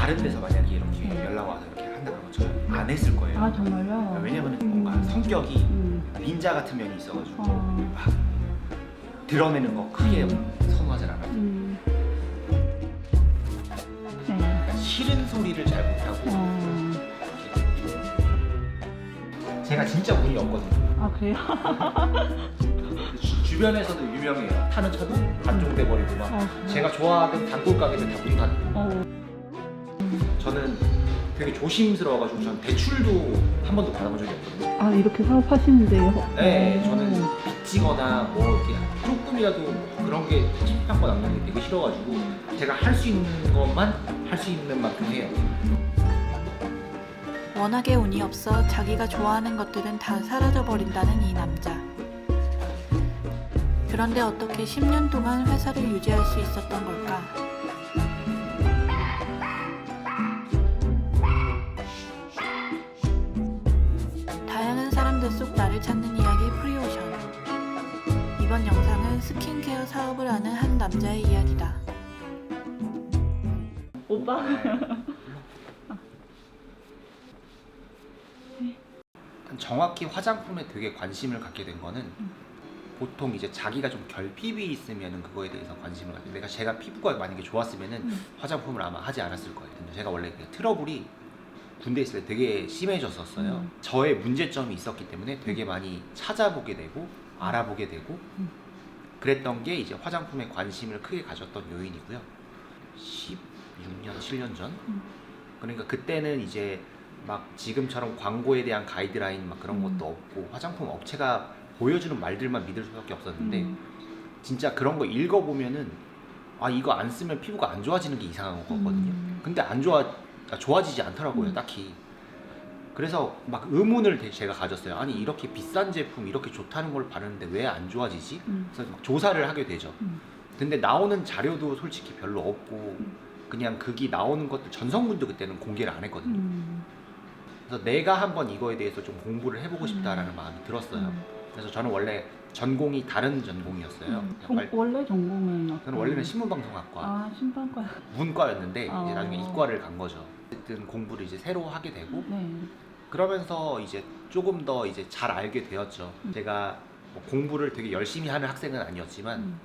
다른 데서 만약에 이렇게 연락 와서 이렇게 한다고 하면 저는 안 했을 거예요. 아 정말요? 왜냐면 뭔가 성격이 닌자 같은 면이 있어가지고 막 드러내는 거 크게 선호하진 않아요. 네. 그러니까 싫은 소리를 잘 못하고 제가 진짜 운이 없거든요. 아 그래요? 주변에서도 유명해요. 타는 차도 단종돼 버리고 막 제가 좋아하던 단골 가게들 다 문 닫고. 저는 되게 조심스러워가지고 저는 대출도 한 번도 받아본 적이 없거든요. 아 이렇게 사업하시는데요? 네, 저는 빚지거나 뭐 이렇게 조금이라도 그런 게 침판권 남는 게 되게 싫어가지고 제가 할 수 있는 것만 할 수 있는 만큼 해요. 워낙에 운이 없어 자기가 좋아하는 것들은 다 사라져버린다는 이 남자. 그런데 어떻게 10년 동안 회사를 유지할 수 있었던 걸까? 다양한 사람들 속 나를 찾는 이야기 프리오션. 이번 영상은 스킨케어 사업을 하는 한 남자의 이야기다. 오빠? 정확히 화장품에 되게 관심을 갖게 된 거는 보통 이제 자기가 좀 결핍이 있으면 그거에 대해서 관심을 갖게. 제가 피부가 만약에 좋았으면은 화장품을 아마 하지 않았을 거예요. 근데 제가 원래 그 트러블이 군대 있을 때 되게 심해졌었어요. 저의 문제점이 있었기 때문에 되게 많이 찾아보게 되고 알아보게 되고 그랬던 게 이제 화장품에 관심을 크게 가졌던 요인이고요. 16년, 7년 전. 그러니까 그때는 이제 막 지금처럼 광고에 대한 가이드라인 막 그런 것도 없고 화장품 업체가 보여주는 말들만 믿을 수밖에 없었는데 진짜 그런 거 읽어보면은 아 이거 안 쓰면 피부가 안 좋아지는 게 이상한 거거든요. 근데 좋아지지 않더라고요 딱히. 그래서 막 의문을 제가 가졌어요. 아니 이렇게 비싼 제품 이렇게 좋다는 걸 바르는데 왜 안 좋아지지? 그래서 막 조사를 하게 되죠. 근데 나오는 자료도 솔직히 별로 없고 그냥 그게 나오는 것들 전성분도 그때는 공개를 안 했거든요. 그래서 내가 한번 이거에 대해서 좀 공부를 해보고 싶다라는 마음이 들었어요. 그래서 저는 원래 전공이 다른 전공이었어요. 원래 전공은 저는 원래는 신문방송학과 아 신방과 문과였는데 이제 나중에 이과를 간 거죠. 어쨌든 공부를 이제 새로 하게 되고 그러면서 이제 조금 더 이제 잘 알게 되었죠. 제가 뭐 공부를 되게 열심히 하는 학생은 아니었지만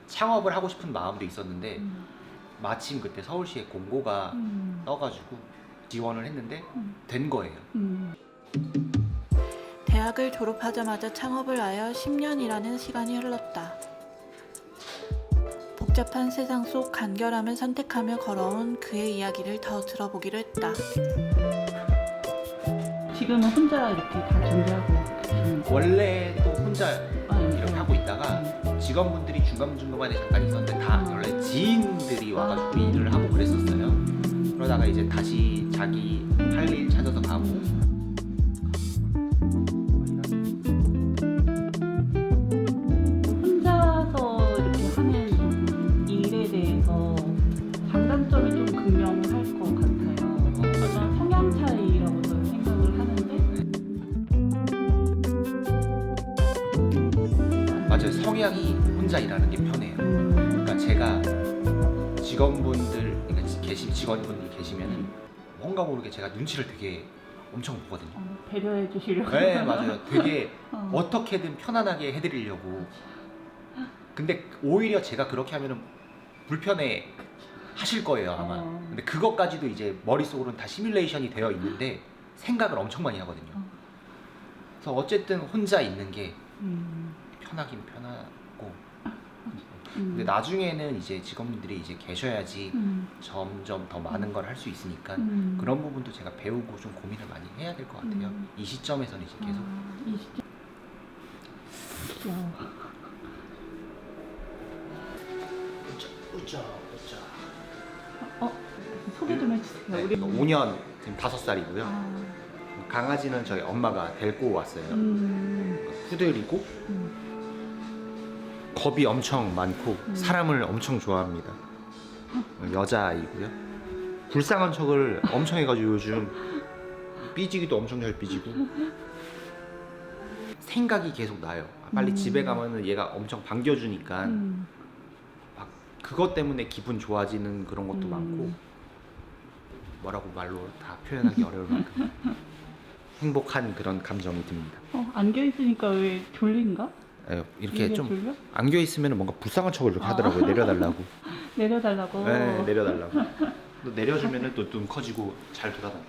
창업을 하고 싶은 마음도 있었는데 마침 그때 서울시에 공고가 떠가지고 지원을 했는데 된 거예요. 대학을 졸업하자마자 창업을 하여 10년이라는 시간이 흘렀다. 복잡한 세상 속 간결함을 선택하며 걸어온 그의 이야기를 더 들어보기로 했다. 지금은 혼자 이렇게 다 준비하고 계시는 거예요? 원래도 혼자 이렇게 네. 하고 있다가 직원분들이 중간중간에 잠깐 있었는데 다 원래 지인들이 와가지고 일을 하고 그랬었어요. 그러다가 이제 다시 자기 할 일 찾아서 가고. 혼자서 이렇게 하는 일에 대해서 장단점이 좀 극명할 것 같아요. 어떤 성향 차이라고 저는 생각을 하는데 맞아요. 성향이 혼자 일하는 게 편해요. 그러니까 제가 직원분들이 계시면은 뭔가 모르게 제가 눈치를 되게 엄청 보거든요. 배려해 주시려고. 네, 맞아요. 되게 어떻게든 편안하게 해드리려고. 근데 오히려 제가 그렇게 하면은 불편해 하실 거예요 아마. 근데 그것까지도 이제 머릿속으로는 다 시뮬레이션이 되어 있는데 생각을 엄청 많이 하거든요. 그래서 어쨌든 혼자 있는 게 편하긴 편하고. 근데 나중에는 이제 직원분들이 이제 계셔야지 점점 더 많은 걸 할 수 있으니까 그런 부분도 제가 배우고 좀 고민을 많이 해야 될 것 같아요. 이 시점에서는 이제 계속. 이 시점. 우짜. 소개 좀 해주세요. 네, 우리 5년 지금 5살이고요. 강아지는 저희 엄마가 데리고 왔어요. 푸들이고 겁이 엄청 많고 사람을 엄청 좋아합니다. 여자아이고요. 불쌍한 척을 엄청 해가지고 요즘 삐지기도 엄청 잘 삐지고 생각이 계속 나요. 빨리 집에 가면은 얘가 엄청 반겨주니까 막 그것 때문에 기분 좋아지는 그런 것도 많고 뭐라고 말로 다 표현하기 어려울 만큼 행복한 그런 감정이 듭니다. 안겨 있으니까 왜 졸린가? 이렇게 이게 좀 졸려? 안겨 있으면 뭔가 불쌍한 척을 이렇게 하더라고요. 내려달라고. 내려달라고. 네, 내려달라고. 또 내려주면은 또 눈 커지고 잘 돌아다녀.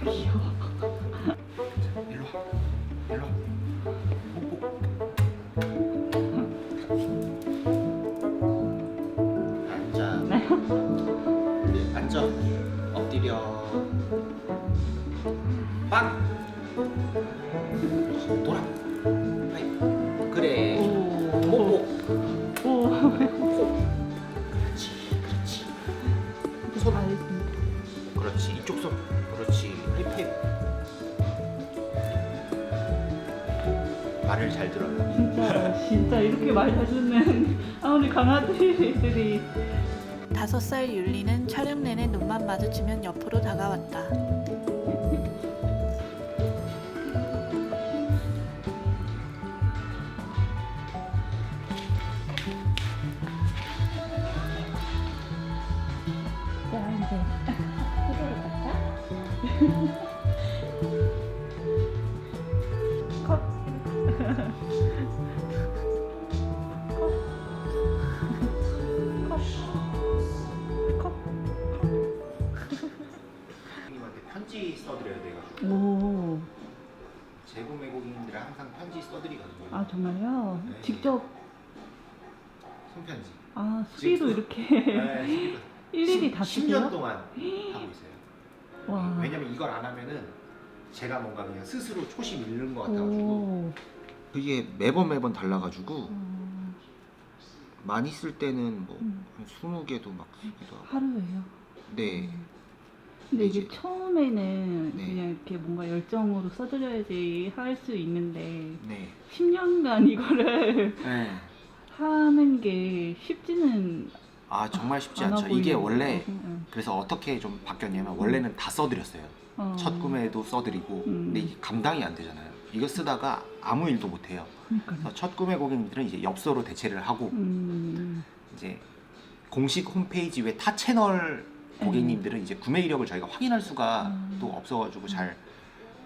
귀여워. 일로 와. 일로 와. 뽀뽀. 앉아. 우리 앉아. 엎드려. 빵. 돌아. 하이. 그래. 뽀뽀. 오. 그렇지. 그렇지. 손. 알겠습니다. 그렇지. 이쪽 손. 그렇지. 하이파이브. 말을 잘 들어요. 진짜 이렇게 말 잘 듣는 아무리 강아지들이 5살 율리는 촬영 내내 눈만 마주치면 옆으로 다가왔다. 자 이제 후드를 갈까? 컷. 선생님한테 편지 써드려야 돼가지고 오. 재구매 고객님들은 항상 편지 써드리거든요. 아 정말요? 네. 직접 손편지. 수비도 이렇게 일일이 다 10년 쓰세요? 동안 하고 있어요. 와. 왜냐면 이걸 안 하면은 제가 뭔가 그냥 스스로 초심 잃는 것 같아가지고 오. 그게 매번 달라가지고 어, 많이 쓸 때는 뭐 음. 한 20개도 막 쓰기도 하고. 하루에요? 네. 근데 이게 이제- 처음에는 네. 그냥 이렇게 뭔가 열정으로 써드려야지 할 수 있는데 네. 10년간 이거를 네. 하는 게 쉽지는 아 정말 쉽지 않아 않죠. 보이는 이게 원래 거고. 응. 그래서 어떻게 좀 바뀌었냐면 원래는 다 써드렸어요. 첫 구매도 써드리고 근데 이게 감당이 안 되잖아요. 이거 쓰다가 아무 일도 못 해요. 그러니까요. 그래서 첫 구매 고객님들은 이제 엽서로 대체를 하고 이제 공식 홈페이지 외 타 채널 고객님들은 이제 구매 이력을 저희가 확인할 수가 또 없어가지고 잘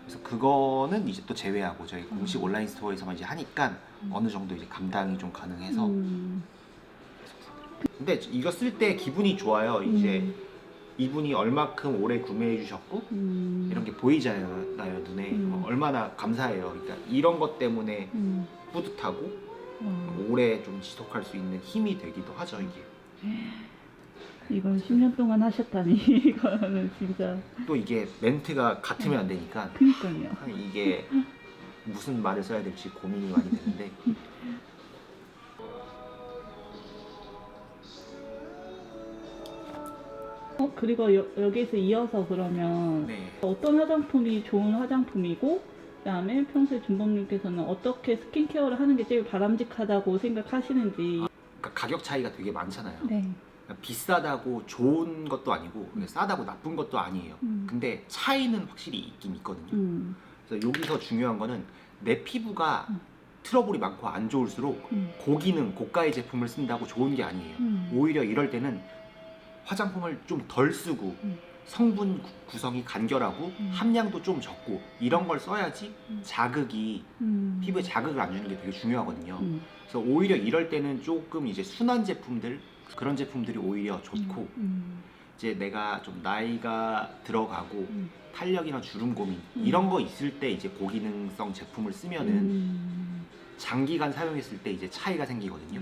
그래서 그거는 이제 또 제외하고 저희 공식 온라인 스토어에서만 이제 하니까 어느 정도 이제 감당이 좀 가능해서 근데 이거 쓸 때 기분이 좋아요. 이제 이분이 얼마큼 오래 구매해 주셨고 이런 게 보이잖아요 눈에 얼마나 감사해요. 그러니까 이런 것 때문에 뿌듯하고 오래 좀 지속할 수 있는 힘이 되기도 하죠 이게. 이걸 10년 동안 하셨다니 이거는 진짜 또 이게 멘트가 같으면 안 되니까 그니까요. 이게 무슨 말을 써야 될지 고민이 많이 되는데 그리고 여기서 이어서 그러면 네. 어떤 화장품이 좋은 화장품이고 그다음에 평소에 준범님께서는 어떻게 스킨케어를 하는 게 제일 바람직하다고 생각하시는지. 그러니까 가격 차이가 되게 많잖아요. 네. 그러니까 비싸다고 좋은 것도 아니고 싸다고 나쁜 것도 아니에요. 근데 차이는 확실히 있긴 있거든요. 그래서 여기서 중요한 거는 내 피부가 트러블이 많고 안 좋을수록 고기능 고가의 제품을 쓴다고 좋은 게 아니에요. 오히려 이럴 때는 화장품을 좀 덜 쓰고 성분 구성이 간결하고 함량도 좀 적고 이런 걸 써야지 자극이 피부에 자극을 안 주는 게 되게 중요하거든요. 그래서 오히려 이럴 때는 조금 이제 순한 제품들 그런 제품들이 오히려 좋고 이제 내가 좀 나이가 들어가고 탄력이나 주름 고민 이런 거 있을 때 이제 고기능성 제품을 쓰면은 장기간 사용했을 때 이제 차이가 생기거든요.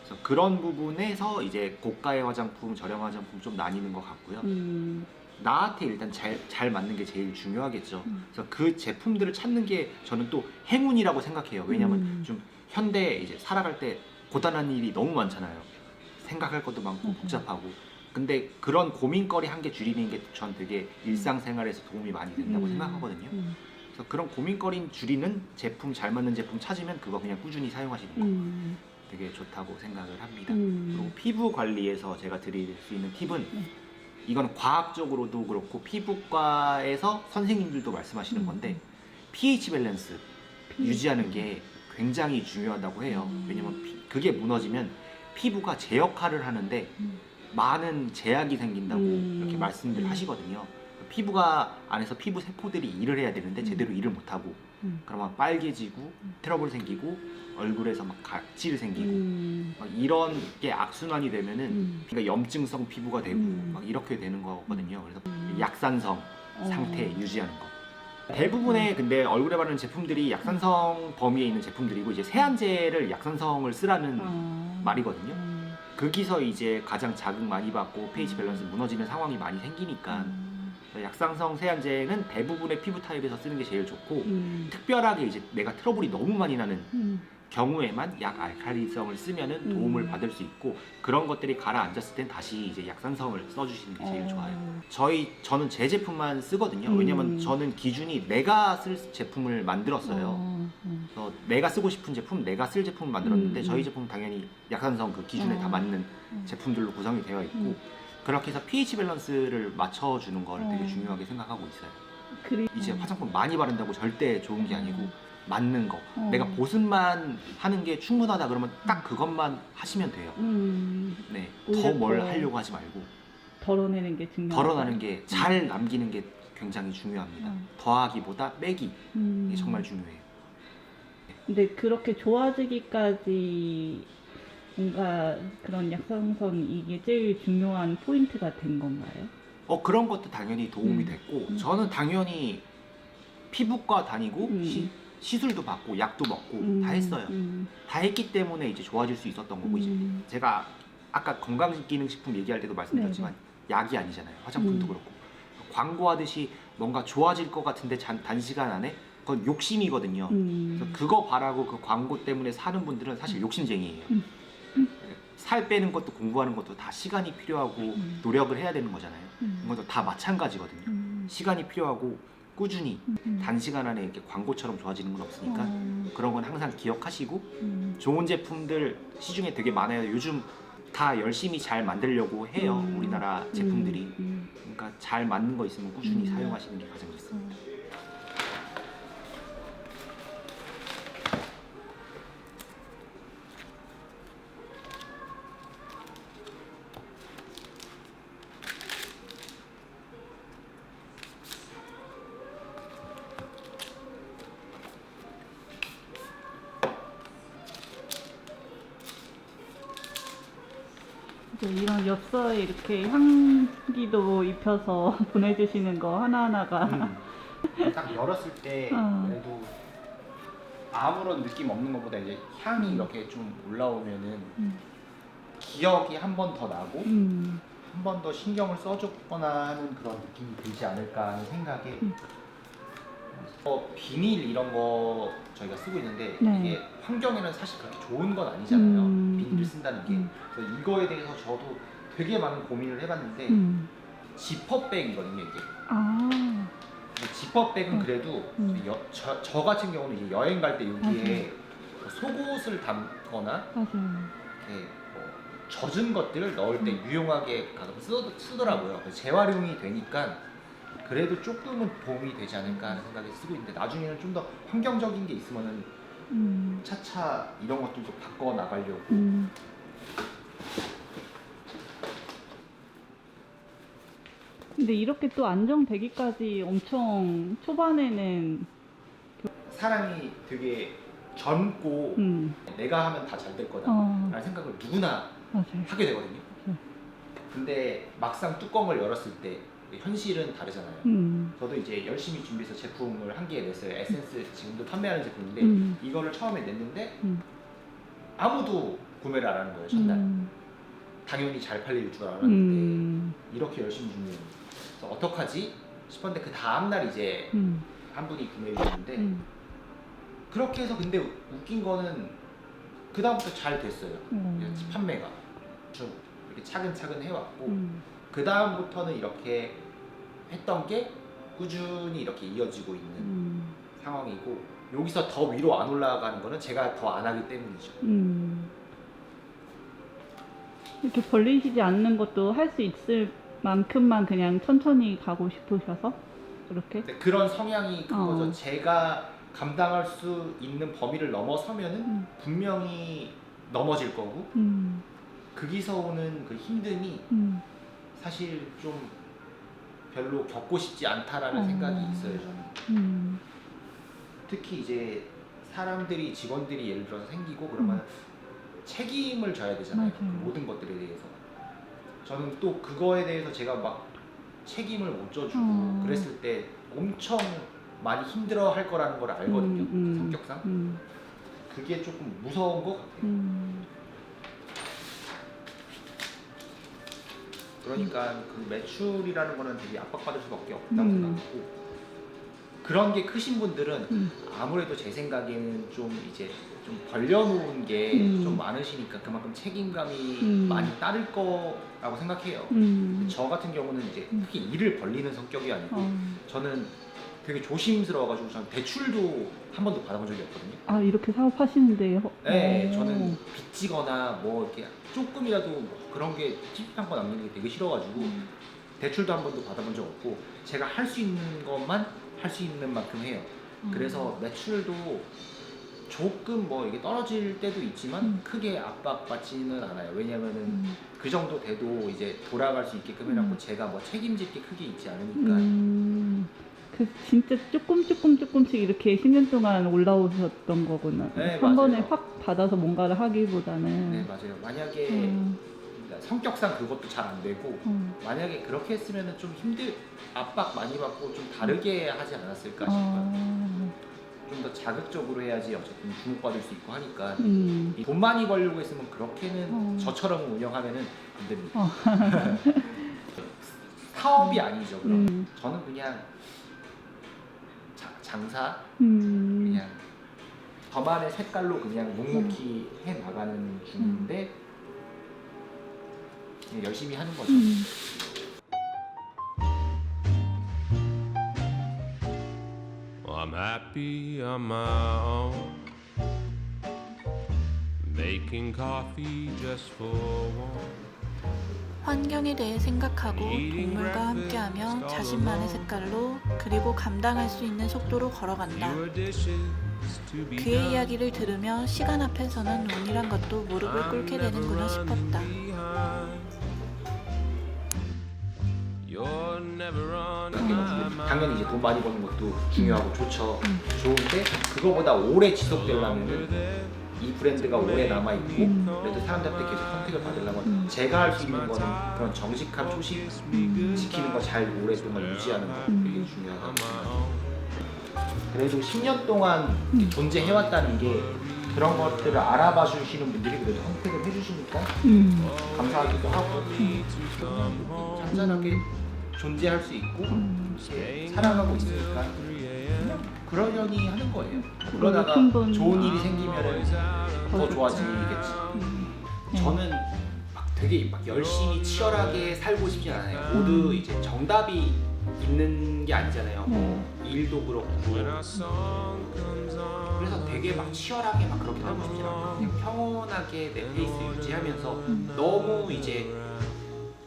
그래서 그런 부분에서 이제 고가의 화장품, 저렴 화장품 좀 나뉘는 것 같고요. 나한테 일단 잘 맞는 게 제일 중요하겠죠. 그래서 그 제품들을 찾는 게 저는 또 행운이라고 생각해요. 왜냐면 좀 현대 이제 살아갈 때 고단한 일이 너무 많잖아요. 생각할 것도 많고 복잡하고. 근데 그런 고민거리 한 개 줄이는 게 전 되게 일상생활에서 도움이 많이 된다고 생각하거든요. 그래서 그런 고민거리 줄이는 제품, 잘 맞는 제품 찾으면 그거 그냥 꾸준히 사용하시는 거 되게 좋다고 생각을 합니다. 그리고 피부 관리에서 제가 드릴 수 있는 팁은 이건 과학적으로도 그렇고 피부과에서 선생님들도 말씀하시는 건데 pH 밸런스 유지하는 게 굉장히 중요하다고 해요. 왜냐면 그게 무너지면 피부가 제 역할을 하는데 많은 제약이 생긴다고 이렇게 말씀들 음. 하시거든요. 피부가 안에서 피부 세포들이 일을 해야 되는데 제대로 일을 못하고 그러면 빨개지고 트러블 생기고 얼굴에서 막 각질 생기고 막 이런 게 악순환이 되면은 그러니까 염증성 피부가 되고 막 이렇게 되는 거거든요. 그래서 약산성 상태 유지하는 거. 대부분의 근데 얼굴에 바르는 제품들이 약산성 범위에 있는 제품들이고 이제 세안제를 약산성을 쓰라는 말이거든요. 거기서 이제 가장 자극 많이 받고 pH 밸런스 무너지는 상황이 많이 생기니까 약산성 세안제는 대부분의 피부 타입에서 쓰는 게 제일 좋고 특별하게 이제 내가 트러블이 너무 많이 나는 경우에만 약 알칼리성을 쓰면은 도움을 받을 수 있고 그런 것들이 가라앉았을 땐 다시 이제 약산성을 써주시는 게 제일 좋아요. 저는 제 제품만 쓰거든요. 왜냐면 저는 기준이 내가 쓸 제품을 만들었어요. 그래서 내가 쓰고 싶은 제품, 내가 쓸 제품을 만들었는데 저희 제품은 당연히 약산성 그 기준에 다 맞는 제품들로 구성이 되어 있고 그렇게 해서 pH 밸런스를 맞춰주는 걸 되게 중요하게 생각하고 있어요. 그래. 이제 화장품 많이 바른다고 절대 좋은 게 아니고 맞는 거. 내가 보습만 하는 게 충분하다 그러면 딱 그것만 하시면 돼요. 네, 더 뭘 하려고 하지 말고 덜어내는 게 중요하다. 덜어나는 게 잘 남기는 게 굉장히 중요합니다. 더하기보다 빼기 이게 정말 중요해요. 근데 그렇게 좋아지기까지 뭔가 그런 약산성 이게 제일 중요한 포인트가 된 건가요? 그런 것도 당연히 도움이 됐고 저는 당연히 피부과 다니고 시술도 받고 약도 먹고 다 했어요. 다 했기 때문에 이제 좋아질 수 있었던 거고 이제 제가 아까 건강기능식품 얘기할 때도 말씀드렸지만 약이 아니잖아요. 화장품도 그렇고 광고하듯이 뭔가 좋아질 것 같은데 단시간 안에 그건 욕심이거든요. 그래서 그거 바라고 그 광고 때문에 사는 분들은 사실 욕심쟁이에요. 살 빼는 것도 공부하는 것도 다 시간이 필요하고 노력을 해야 되는 거잖아요. 이것도 다 마찬가지거든요. 시간이 필요하고 꾸준히 단시간 안에 이렇게 광고처럼 좋아지는 건 없으니까 그런 건 항상 기억하시고 좋은 제품들 시중에 되게 많아요. 요즘 다 열심히 잘 만들려고 해요. 우리나라 제품들이. 그러니까 잘 맞는 거 있으면 꾸준히 사용하시는 게 가장 좋습니다. 이런 엽서에 이렇게 향기도 입혀서 보내주시는 거 하나하나가 딱 열었을 때 그래도 아무런 느낌 없는 것보다 이제 향이 이렇게 좀 올라오면은 기억이 한 번 더 나고 한 번 더 신경을 써줬거나 하는 그런 느낌이 들지 않을까 하는 생각에 비닐 이런 거 저희가 쓰고 있는데 이게 환경에는 사실 그렇게 좋은 건 아니잖아요. 비닐을 쓴다는 게. 그래서 이거에 대해서 저도 되게 많은 고민을 해봤는데 지퍼백이거든요 이게. 지퍼백은 그래도 저 같은 경우는 이제 여행 갈 때 여기에 속옷을 담거나 이렇게 뭐 젖은 것들을 넣을 때 유용하게 가끔 쓰더라고요. 그래서 재활용이 되니까 그래도 조금은 도움이 되지 않을까 하는 생각에 쓰고 있는데 나중에는 좀 더 환경적인 게 있으면은 차차 이런 것들도 바꿔 나가려고. 근데 이렇게 또 안정되기까지 엄청 초반에는 사람이 되게 젊고 내가 하면 다 잘 될 거다 라는 생각을 누구나 맞아요. 하게 되거든요. 근데 막상 뚜껑을 열었을 때 현실은 다르잖아요. 저도 이제 열심히 준비해서 제품을 한 개 냈어요. 에센스 지금도 판매하는 제품인데 이거를 처음에 냈는데 아무도 구매를 안 하는 거예요. 첫날. 당연히 잘 팔릴 줄 알았는데 이렇게 열심히 준비했는데 그래서 어떡하지 싶었는데 그 다음날 이제 한 분이 구매해 주셨는데 그렇게 해서 근데 웃긴 거는 그 다음부터 잘 됐어요. 판매가 좀 이렇게 차근차근 해왔고 그 다음부터는 이렇게 했던 게 꾸준히 이렇게 이어지고 있는 상황이고 여기서 더 위로 안 올라가는 거는 제가 더 안 하기 때문이죠. 이렇게 벌리시지 않는 것도 할 수 있을 만큼만 그냥 천천히 가고 싶으셔서 그렇게? 근데 그런 성향이 큰 거죠. 제가 감당할 수 있는 범위를 넘어서면은 분명히 넘어질 거고 거기서 오는 그 힘듦이 사실 좀 별로 겪고 싶지 않다라는 생각이 있어요 저는. 특히 이제 사람들이 직원들이 예를 들어서 생기고 그러면 책임을 져야 되잖아요. 그 맞아요. 모든 것들에 대해서. 저는 또 그거에 대해서 제가 막 책임을 못 져주고 그랬을 때 엄청 많이 힘들어 할 거라는 걸 알거든요. 성격상. 그게 조금 무서운 것 같아요. 그러니까 그 매출이라는 거는 되게 압박받을 수밖에 없다고 생각하고, 그런 게 크신 분들은 아무래도 제 생각에는 좀 이제 좀 벌려놓은 게 좀 많으시니까 그만큼 책임감이 많이 따를 거라고 생각해요. 저 같은 경우는 이제 크게 일을 벌리는 성격이 아니고 저는 되게 조심스러워가지고 저는 대출도 한 번도 받아본 적이 없거든요. 아, 이렇게 사업하시는데요? 네, 저는 빚지거나 뭐 이렇게 조금이라도 뭐 그런 게 찝찝한 거 남는 게 되게 싫어가지고 대출도 한 번도 받아본 적 없고, 제가 할 수 있는 것만 할 수 있는 만큼 해요. 그래서 매출도 조금 뭐 이게 떨어질 때도 있지만 크게 압박받지는 않아요. 왜냐면은 그 정도 돼도 이제 돌아갈 수 있게끔 해놨고 제가 뭐 책임질 게 크게 있지 않으니까. 그 진짜 조금씩 이렇게 10년 동안 올라오셨던 거구나. 네, 한 번에 맞아요. 확 받아서 뭔가를 하기보다는. 네, 맞아요. 만약에 성격상 그것도 잘 안 되고 만약에 그렇게 했으면은 좀 압박 많이 받고 좀 다르게 하지 않았을까 싶어요. 좀 더 자극적으로 해야지 어쨌든 주목받을 수 있고 하니까. 이돈 많이 벌려고 했으면 그렇게는 저처럼 운영하면은 안 됩니다. 사업이 아니죠. 그럼 저는 그냥 장사 그냥 저만의 색깔로 그냥 묵묵히 해 나가는 중인데 그냥 열심히 하는 거죠. I'm happy on my own, making coffee just for one. 환경에 대해 생각하고 동물과 함께하며 자신만의 색깔로 그리고 감당할 수 있는 속도로 걸어간다. Fewer dishes to be 그의 done. 이야기를 들으며 시간 앞에서는 운이란 것도 무릎을 꿇게 되는구나 싶었다. You're never on my mind. 당연히 이제 돈 많이 버는 것도 중요하고 좋죠. 좋은데 그거보다 오래 지속되려면은 이 브랜드가 오래 남아 있고 그래도 사람들한테 계속 선택을 받으려면 제가 할 수 있는 거는 그런 정직한 초심 지키는 거 잘 오랫동안 유지하는 거, 되게 중요하다고 생각해요. 그래도 10년 동안 이렇게 존재해왔다는 게 그런 것들을 알아봐 주시는 분들이 그래도 선택을 해주시니까 감사하기도 하고 잔잔하게 존재할 수 있고 이렇게 살아가고 있으니까 그냥 그러려니 하는 거예요. 그러다가 충분히. 좋은 일이 생기면 더 좋아지겠지. 저는 막 되게 막 열심히 치열하게 살고 싶지 않아요. 모두 이제 정답이 있는 게 아니잖아요. 뭐 일도 그렇고. 그래서 되게 막 치열하게 막 그렇게 살고 싶지 않아요. 그냥 평온하게 내 페이스 유지하면서 너무 이제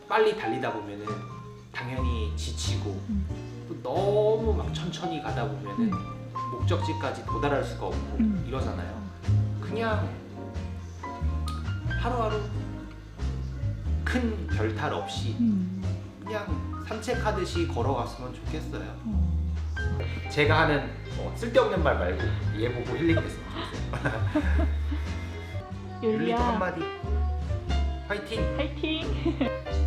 빨리 달리다 보면은 당연히 지치고 또 너무 막 천천히 가다 보면은 목적지까지 도달할 수가 없고 이러잖아요. 그냥 하루하루 큰 별탈 없이 그냥 산책하듯이 걸어갔으면 좋겠어요. 제가 하는 쓸데없는 말 말고 얘 보고 힐링됐으면 좋겠어요. 율리도 율리야, 한마디. 화이팅! 화이팅!